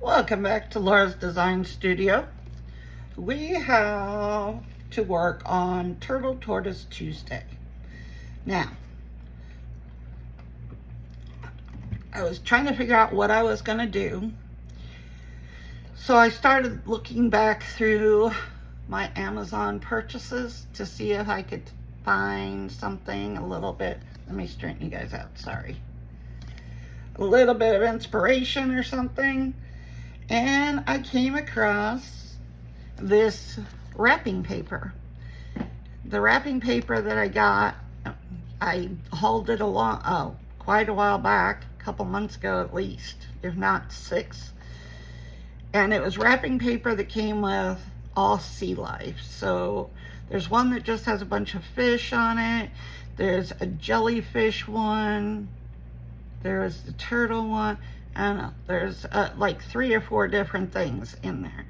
Welcome back to Laura's Design Studio. We have to work on Tortoise Tuesday. Now, I was trying to figure out what I was going to do. So I started looking back through my Amazon purchases to see if I could find something a little bit. Let me straighten you guys out, sorry. A little bit of inspiration or something. And I came across this wrapping paper. The wrapping paper that I got, I hauled it along quite a while back, a couple months ago at least, if not 6. And it was wrapping paper that came with all sea life. So there's one that just has a bunch of fish on it. There's a jellyfish one. There's the turtle one. I don't know, there's like 3 or 4 different things in there.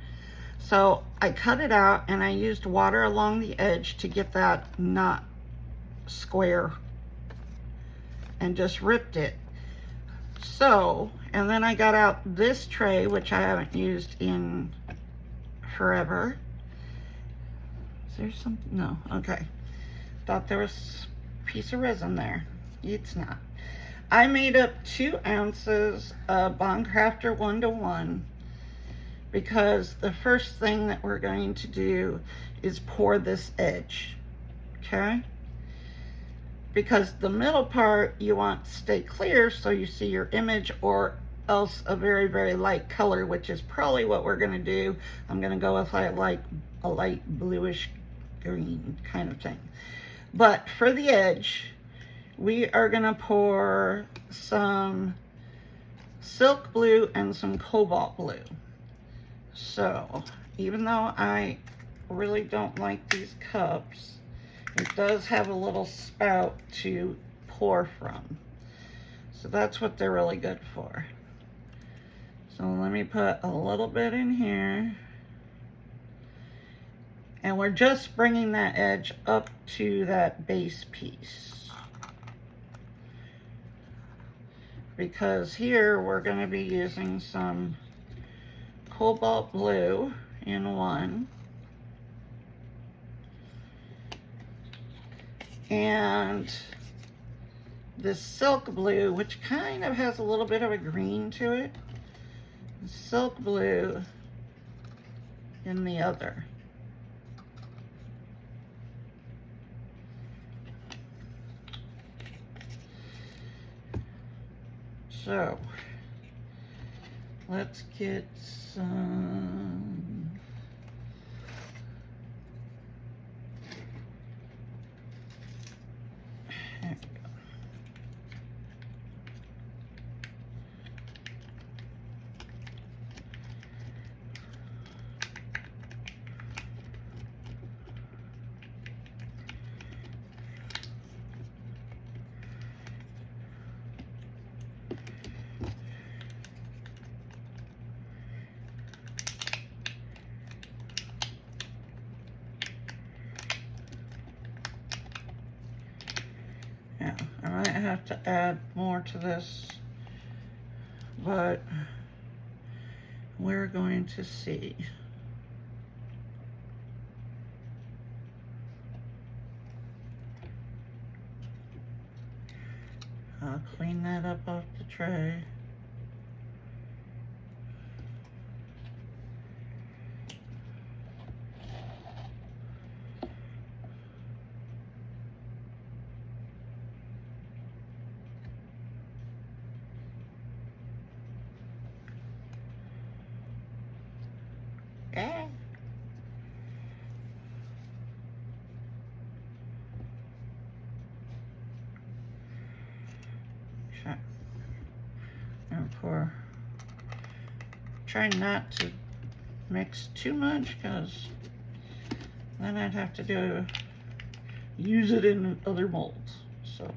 So I cut it out and I used water along the edge to get that not square and just ripped it. So, and then I got out this tray, which I haven't used in forever. Is there something? No, okay. Thought there was a piece of resin there. It's not. I made up 2 ounces of Bond Craftor 1-to-1 because the first thing that we're going to do is pour this edge, okay? Because the middle part you want to stay clear so you see your image, or else a very, very light color, which is probably what we're gonna do. I'm gonna go with like a light bluish green kind of thing. But for the edge, we are gonna pour some silk blue and some cobalt blue. So even though I really don't like these cups, it does have a little spout to pour from. So that's what they're really good for. So let me put a little bit in here. And we're just bringing that edge up to that base piece. Because here we're going to be using some cobalt blue in one, and this silk blue, which kind of has a little bit of a green to it, silk blue in the other. So let's get some. There we go. I might have to add more to this, but we're going to see. I'll clean that up off the tray. Yeah. Okay. And pour. Try not to mix too much, because then I'd have to use it in other molds. So.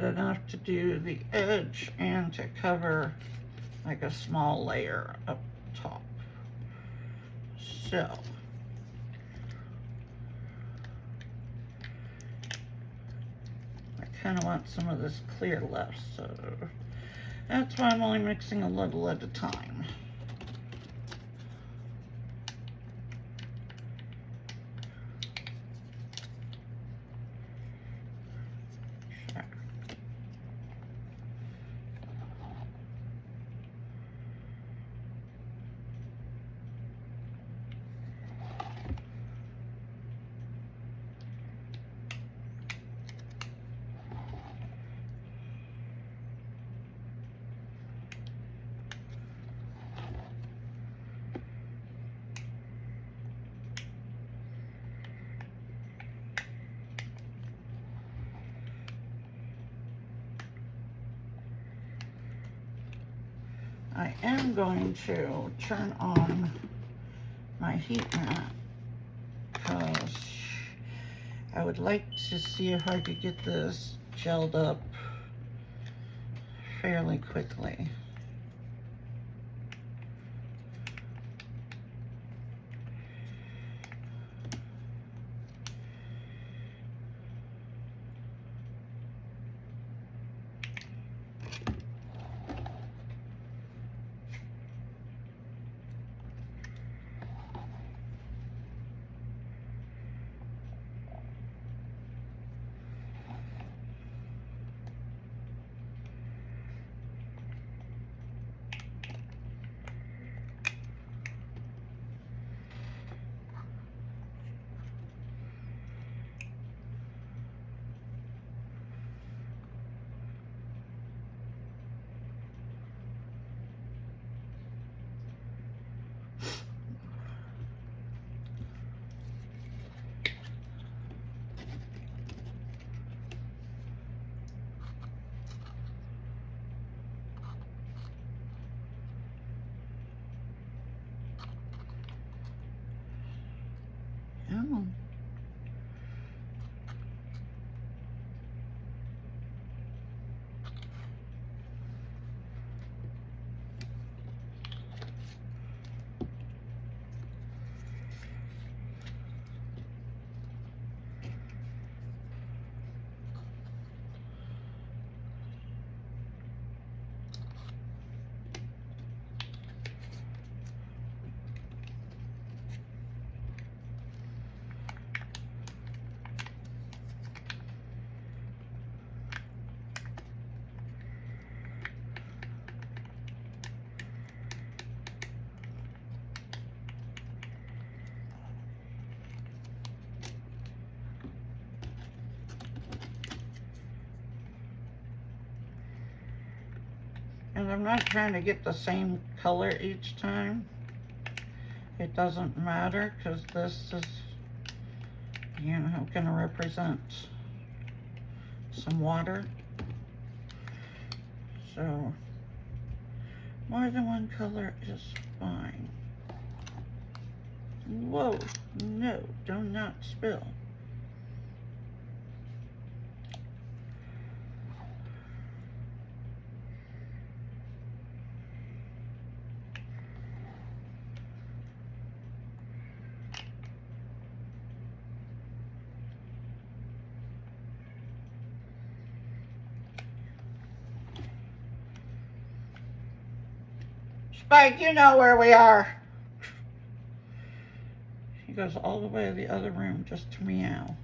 but enough to do the edge and to cover like a small layer up top. So I kind of want some of this clear left, so that's why I'm only mixing a little at a time. I am going to turn on my heat mat because I would like to see if I could get this gelled up fairly quickly. Oh. And I'm not trying to get the same color each time. It doesn't matter because this is, you know, going to represent some water. So more than one color is fine. Whoa, no, do not spill. Spike, you know where we are. He goes all the way to the other room just to meow.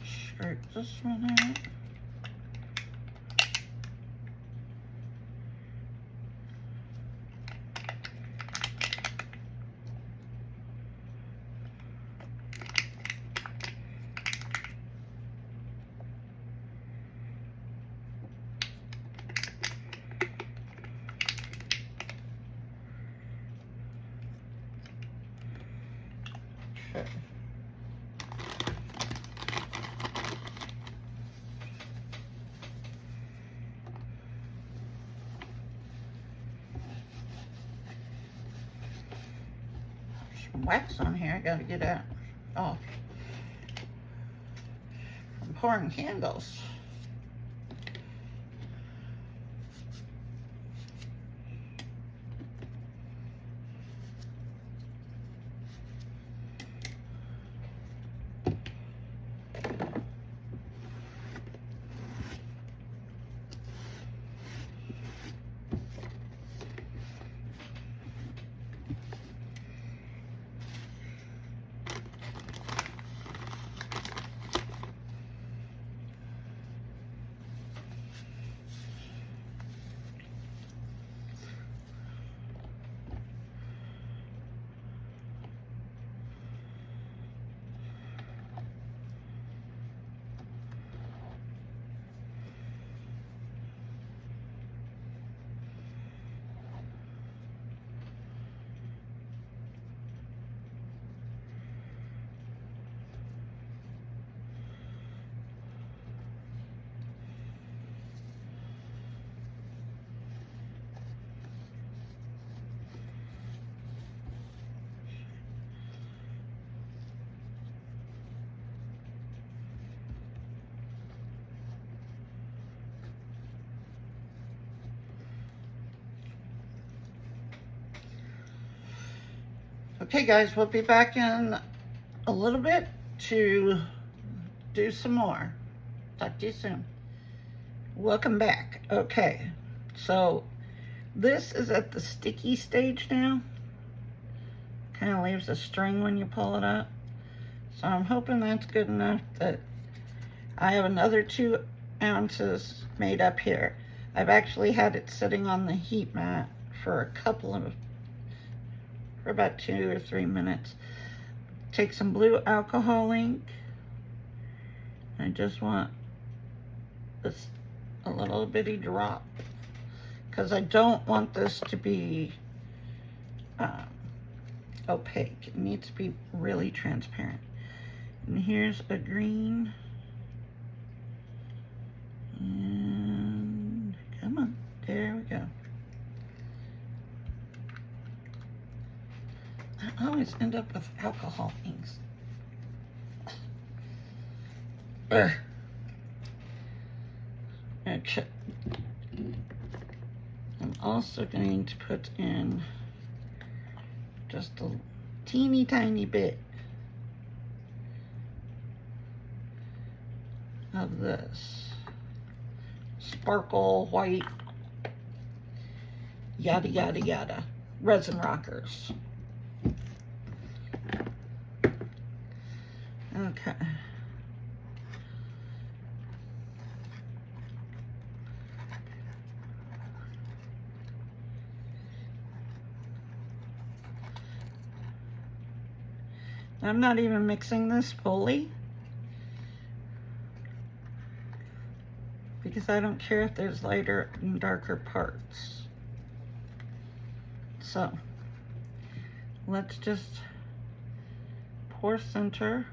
Scrape this one out. Okay. Some wax on here I gotta get out off from pouring candles. Okay guys, we'll be back in a little bit to do some more. Talk to you soon. Welcome back. Okay, so this is at the sticky stage now. Kind of leaves a string when you pull it up. So I'm hoping that's good enough that I have another 2 ounces made up here. I've actually had it sitting on the heat mat for about 2 or 3 minutes. Take some blue alcohol ink. I just want this a little bitty drop because I don't want this to be opaque. It needs to be really transparent. And here's a green. And come on, there we go. I always end up with alcohol inks. Ugh. Okay. I'm also going to put in just a teeny tiny bit of this sparkle white yada yada yada resin rockers. Okay. I'm not even mixing this fully because I don't care if there's lighter and darker parts. So let's just pour center.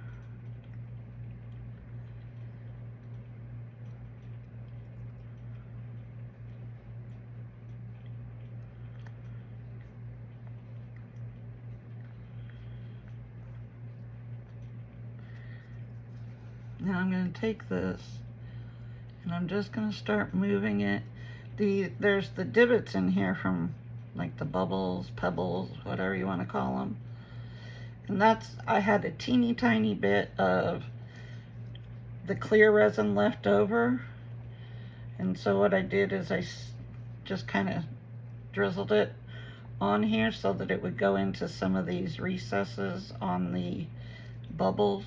Now I'm going to take this and I'm just going to start moving it. There's the divots in here from like the bubbles, pebbles, whatever you want to call them. And I had a teeny tiny bit of the clear resin left over. And so what I did is I just kind of drizzled it on here so that it would go into some of these recesses on the bubbles.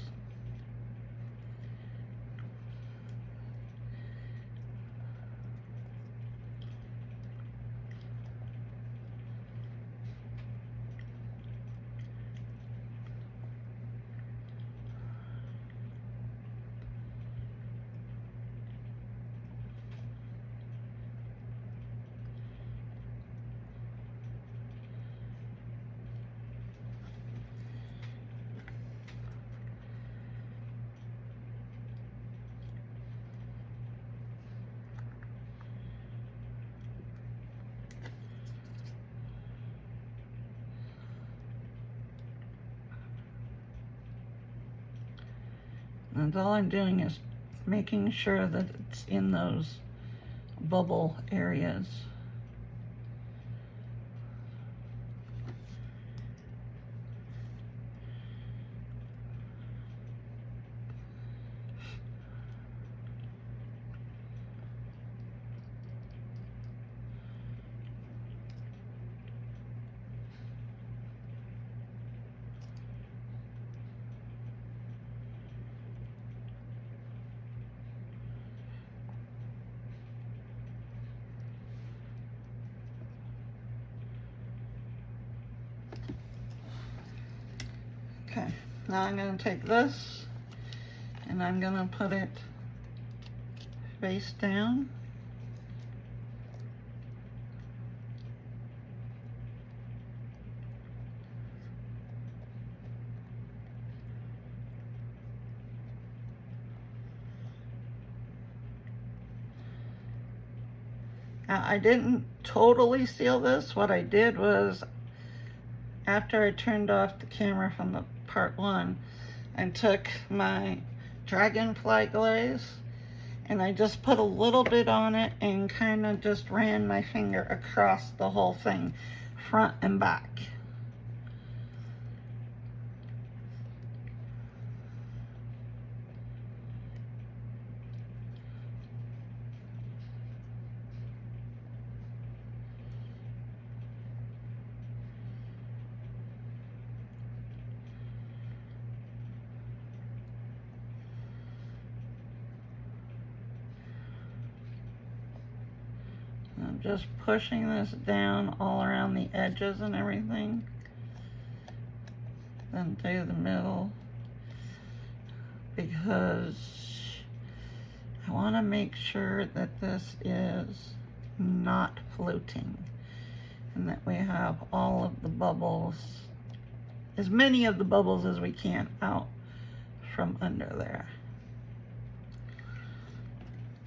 And all I'm doing is making sure that it's in those bubble areas. Okay, now I'm going to take this and I'm going to put it face down. Now, I didn't totally seal this. What I did was, after I turned off the camera from the part one, I took my dragonfly glaze and I just put a little bit on it and kind of just ran my finger across the whole thing, front and back. I'm just pushing this down all around the edges and everything, then through the middle, because I want to make sure that this is not floating and that we have all of the bubbles, as many of the bubbles as we can, out from under there.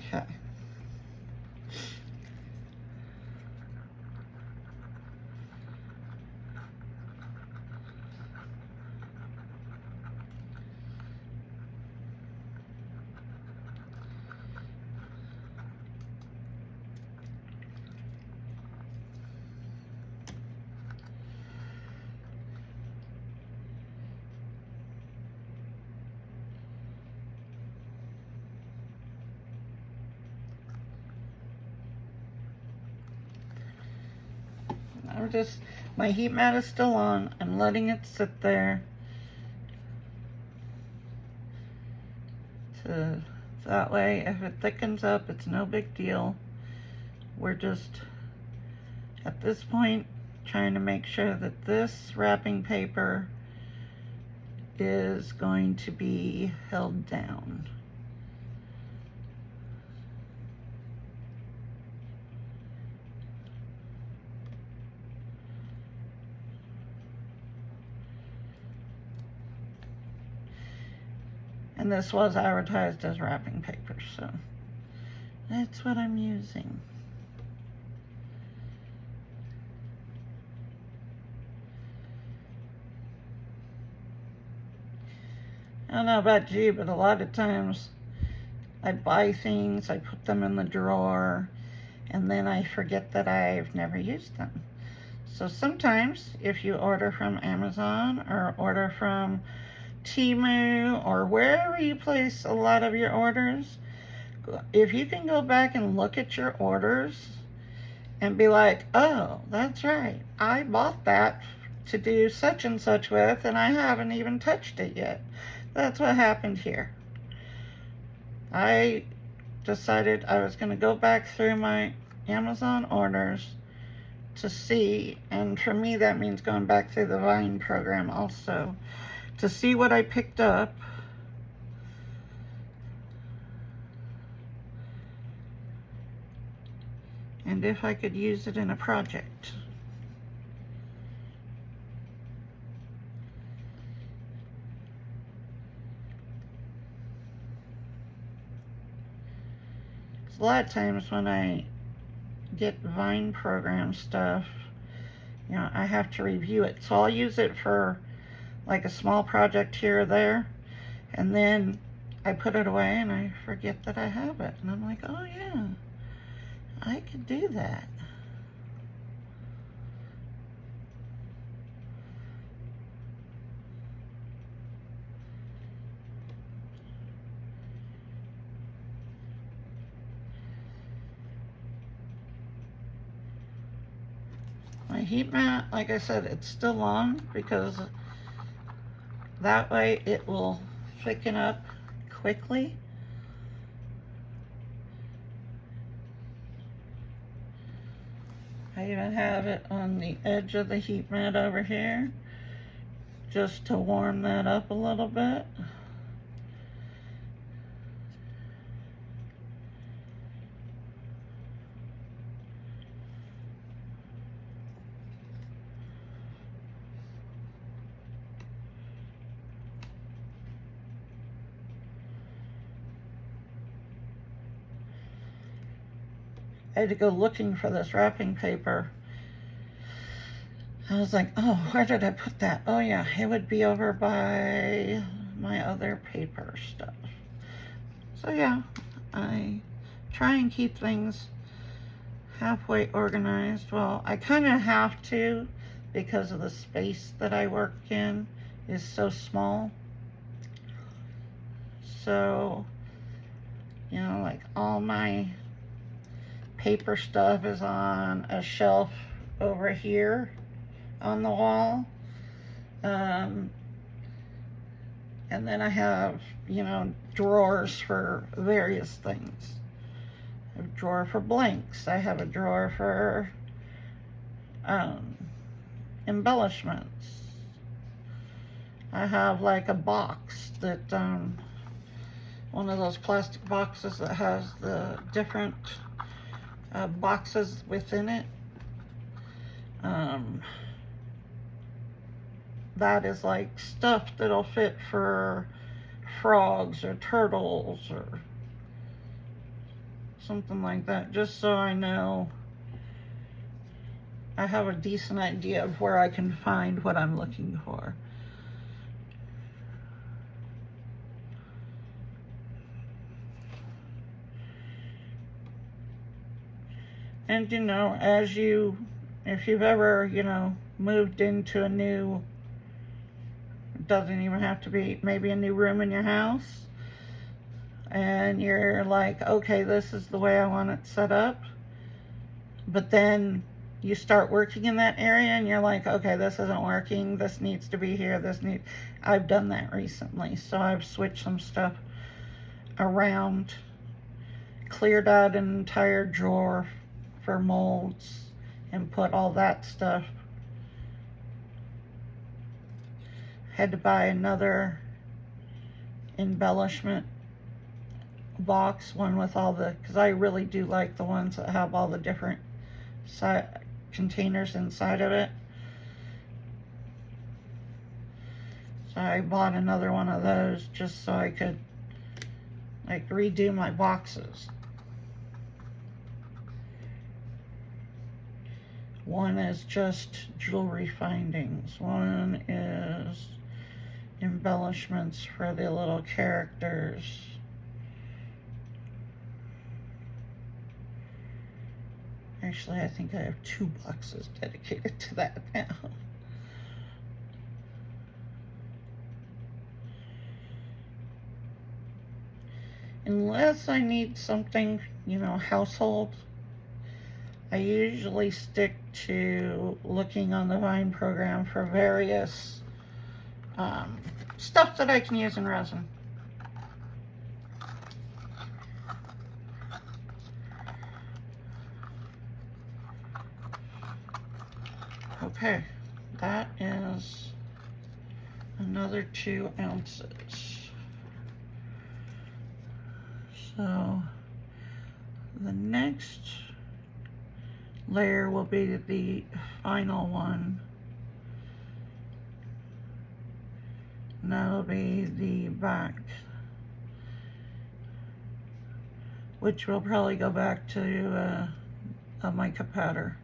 Okay. My heat mat is still on. I'm letting it sit there that way if it thickens up, it's no big deal. We're just at this point trying to make sure that this wrapping paper is going to be held down. And this was advertised as wrapping paper, so that's what I'm using. I don't know about you, but a lot of times I buy things, I put them in the drawer, and then I forget that I've never used them. So sometimes if you order from Amazon or order from Temu or wherever you place a lot of your orders, if you can go back and look at your orders and be like, oh, that's right, I bought that to do such and such with, and I haven't even touched it yet. That's what happened here. I decided I was going to go back through my Amazon orders to see, and for me that means going back through the Vine program also, to see what I picked up. And if I could use it in a project. A lot of times when I get Vine program stuff, you know, I have to review it. So I'll use it for like a small project here or there, and then I put it away and I forget that I have it. And I'm like, oh yeah, I could do that. My heat mat, like I said, it's still on because that way it will thicken up quickly. I even have it on the edge of the heat mat over here just to warm that up a little bit. I had to go looking for this wrapping paper. I was like, oh, where did I put that? Oh yeah, it would be over by my other paper stuff. So yeah, I try and keep things halfway organized. Well, I kind of have to because of the space that I work in is so small. So, you know, like all my paper stuff is on a shelf over here on the wall. And then I have, you know, drawers for various things. I have a drawer for blanks. I have a drawer for embellishments. I have like a box that, one of those plastic boxes that has the different boxes within it. That is like stuff that'll fit for frogs or turtles or something like that, just so I know I have a decent idea of where I can find what I'm looking for. And you know, if you've ever, you know, moved into a new, it doesn't even have to be, maybe a new room in your house, and you're like, okay, this is the way I want it set up, but then you start working in that area and you're like, okay, this isn't working, this needs to be here, I've done that recently. So I've switched some stuff around, cleared out an entire drawer for molds and put all that stuff. Had to buy another embellishment box, one with all the, because I really do like the ones that have all the different containers inside of it. So I bought another one of those just so I could like redo my boxes. One is just jewelry findings. One is embellishments for the little characters. Actually, I think I have 2 boxes dedicated to that now. Unless I need something, you know, household, I usually stick to looking on the Vine program for various stuff that I can use in resin. Okay, that is another 2 ounces. So the next layer will be the final one. And that'll be the back, which will probably go back to a mica powder.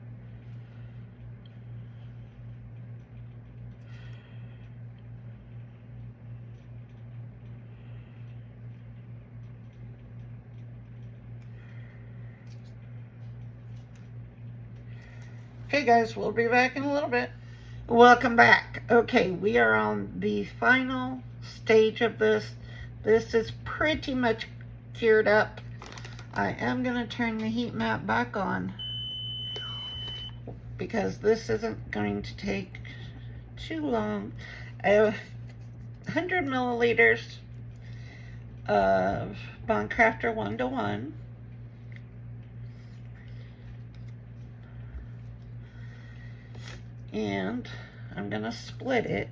Okay guys, we'll be back in a little bit. Welcome back. Okay, we are on the final stage of this. This is pretty much cured up. I am going to turn the heat mat back on because this isn't going to take too long. I have 100 milliliters of Craftor 1-to-1. And I'm going to split it.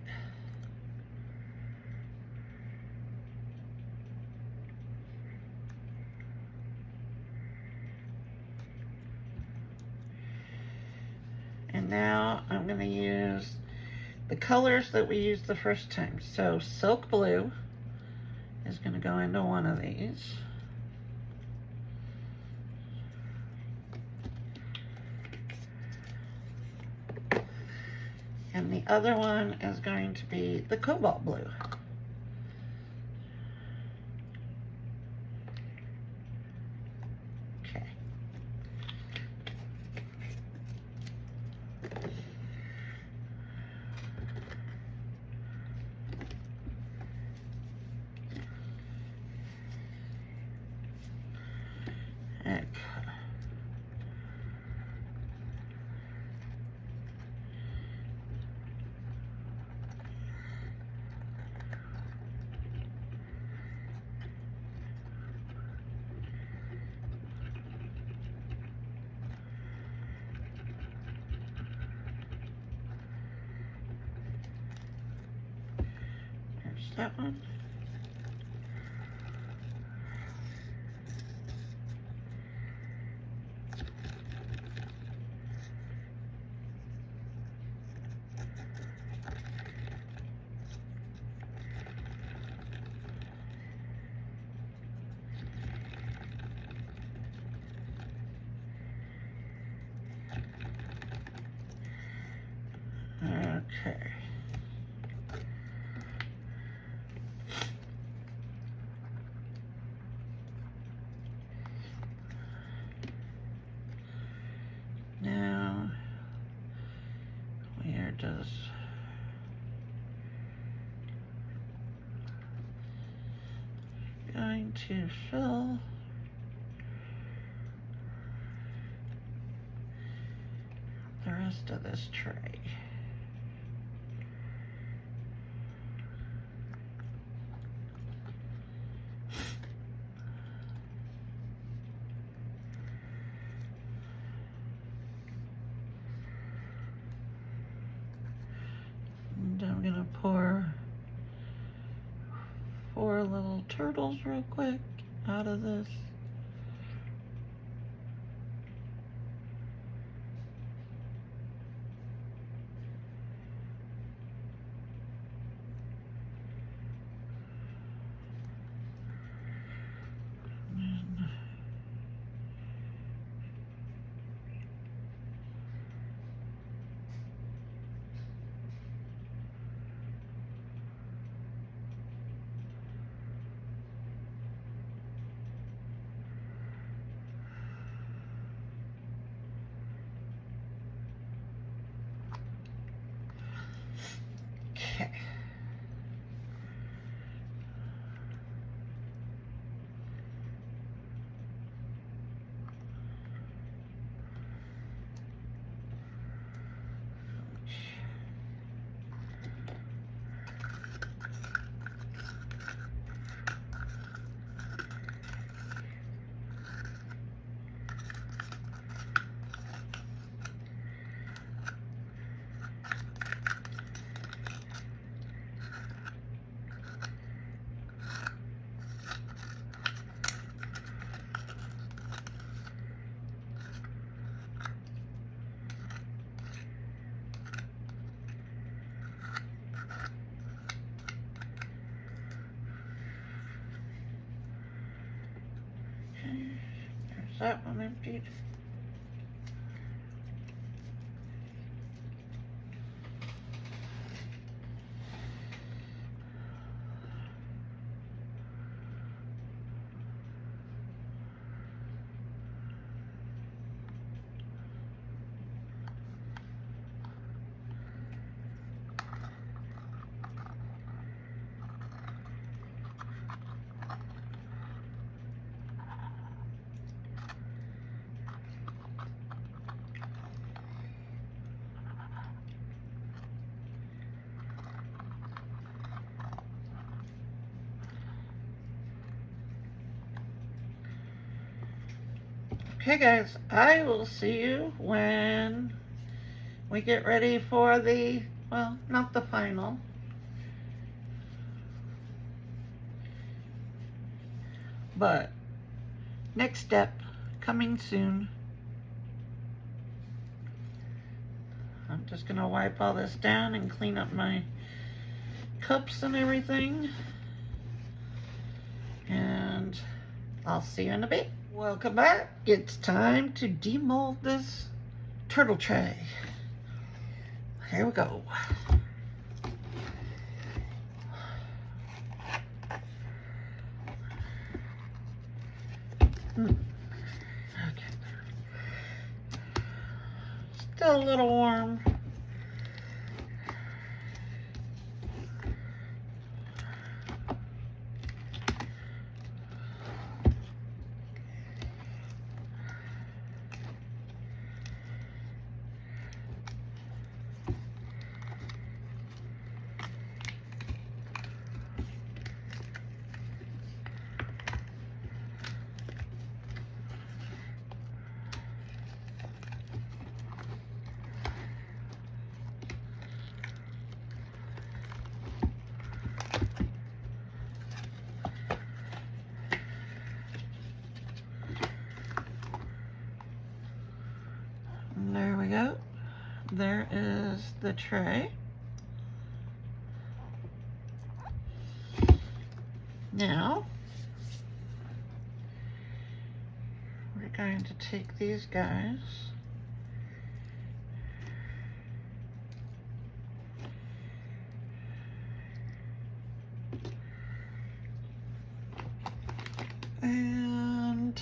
And now I'm going to use the colors that we used the first time. So silk blue is going to go into one of these. And the other one is going to be the cobalt blue. Okay. Okay. That one. Okay. Now we are just going to fill the rest of this tray. And I'm gonna pour 4 little turtles real quick out of this. Is that one emptied? Okay guys, I will see you when we get ready for the, well, not the final, but next step coming soon. I'm just gonna wipe all this down and clean up my cups and everything, and I'll see you in a bit. Welcome back. It's time to demold this turtle tray. Here we go. Okay. Still a little warm. There we go. There is the tray. Now, we're going to take these guys and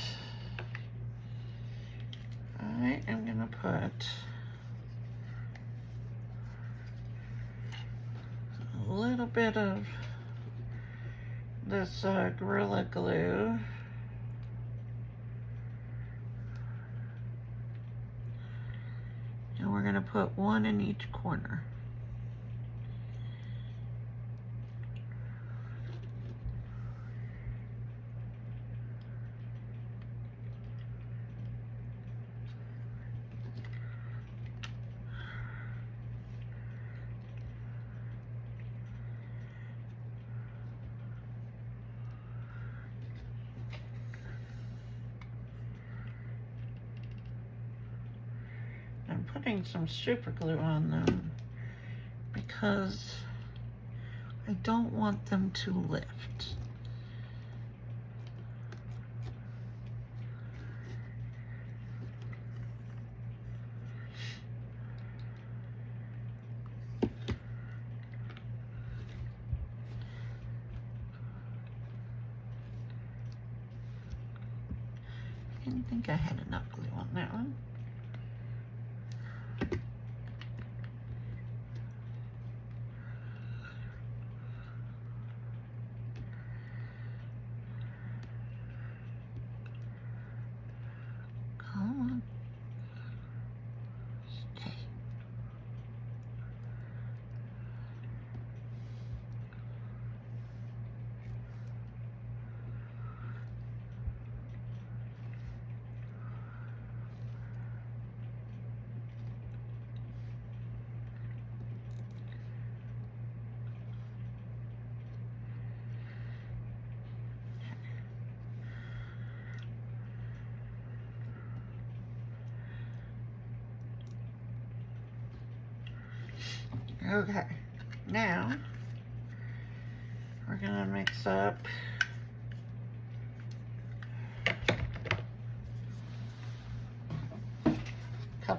I am going to put a little bit of this Gorilla Glue and we're going to put one in each corner. I'm putting some super glue on them because I don't want them to lift. I didn't think I had enough glue on that one. Okay, now we're gonna mix up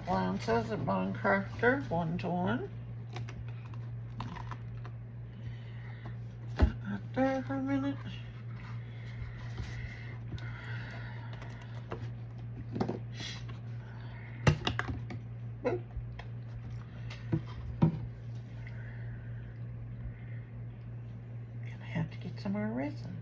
glances at my Craftor 1-to-1. Up there for a minute. Boop. Gonna have to get some more resin.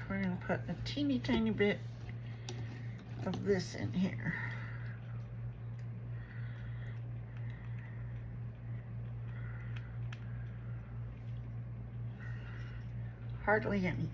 We're going to put a teeny tiny bit of this in here. Hardly any.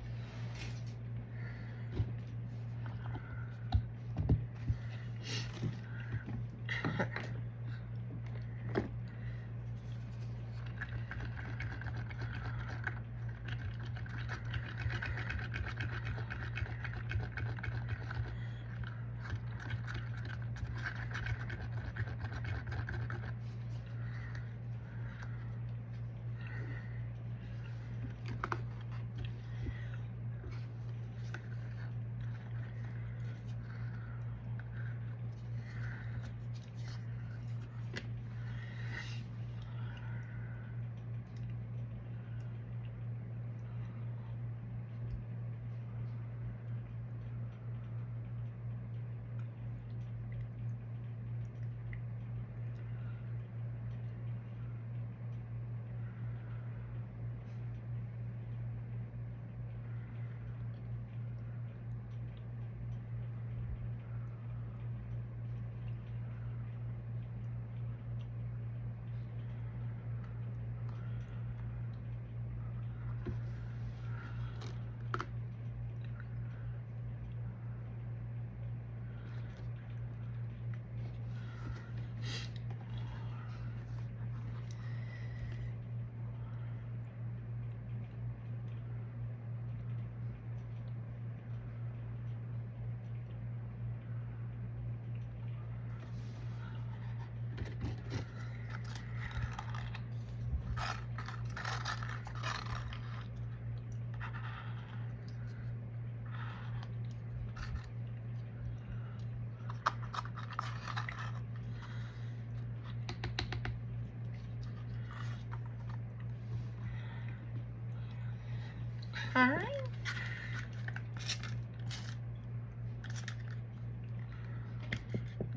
All right.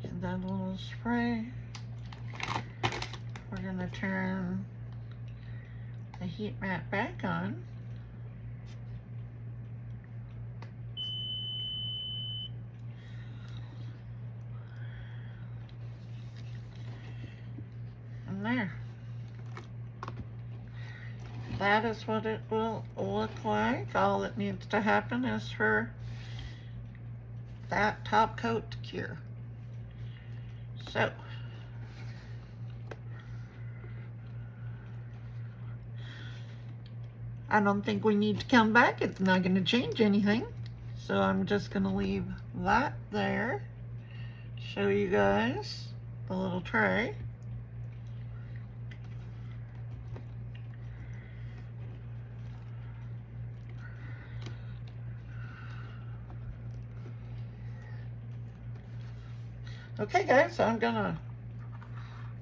Get that little spray. We're gonna turn the heat mat back on. And there. That is what it will look like. All that needs to happen is for that top coat to cure. So I don't think we need to come back. It's not going to change anything. So I'm just going to leave that there. Show you guys the little tray. Okay guys, so I'm gonna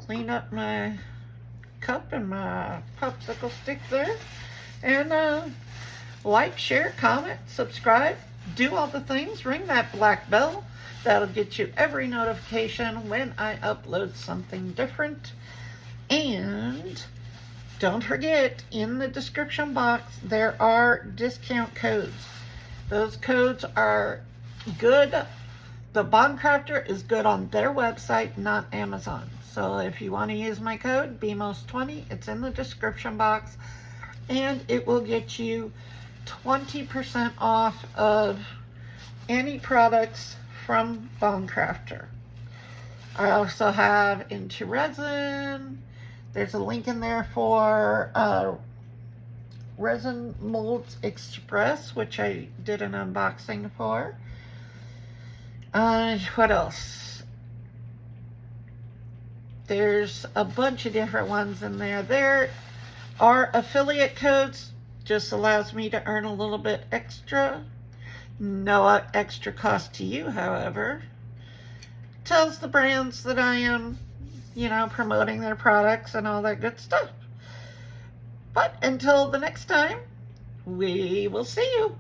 clean up my cup and my popsicle stick there. And like, share, comment, subscribe, do all the things, ring that black bell. That'll get you every notification when I upload something different. And don't forget, in the description box, there are discount codes. Those codes are good. The Bond Crafter is good on their website, not Amazon. So if you want to use my code, BMOS20, it's in the description box. And it will get you 20% off of any products from Bond Crafter. I also have INTORESIN. There's a link in there for Resin Molds Express, which I did an unboxing for. What else? There's a bunch of different ones in there. There are affiliate codes. Just allows me to earn a little bit extra. No extra cost to you, however. Tells the brands that I am, you know, promoting their products and all that good stuff. But until the next time, we will see you.